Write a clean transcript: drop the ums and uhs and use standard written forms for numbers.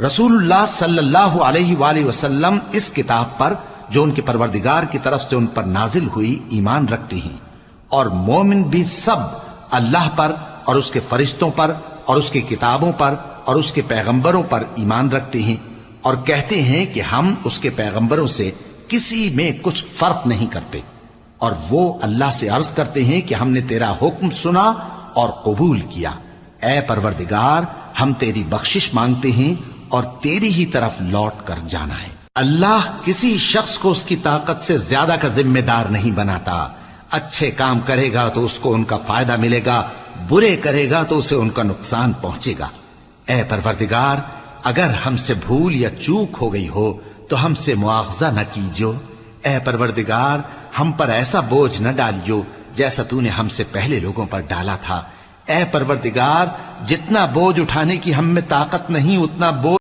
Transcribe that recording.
رسول اللہ صلی اللہ علیہ وآلہ وسلم اس کتاب پر جو ان کے پروردگار کی طرف سے ان پر نازل ہوئی ایمان رکھتے ہیں، اور مومن بھی سب اللہ پر اور اس کے فرشتوں پر اور اس کی کتابوں پر اور اس کے پیغمبروں پر ایمان رکھتے ہیں، اور کہتے ہیں کہ ہم اس کے پیغمبروں سے کسی میں کچھ فرق نہیں کرتے، اور وہ اللہ سے عرض کرتے ہیں کہ ہم نے تیرا حکم سنا اور قبول کیا، اے پروردگار ہم تیری بخشش مانگتے ہیں اور تیری ہی طرف لوٹ کر جانا ہے۔ اللہ کسی شخص کو اس کی طاقت سے زیادہ کا ذمہ دار نہیں بناتا، اچھے کام کرے گا تو اس کو ان کا فائدہ ملے گا، برے کرے گا تو اسے ان کا نقصان پہنچے گا۔ اے پروردگار اگر ہم سے بھول یا چوک ہو گئی ہو تو ہم سے مواخذہ نہ کیجو، اے پروردگار ہم پر ایسا بوجھ نہ ڈالیو جیسا تو نے ہم سے پہلے لوگوں پر ڈالا تھا، اے پروردگار جتنا بوجھ اٹھانے کی ہم میں طاقت نہیں اتنا بوجھ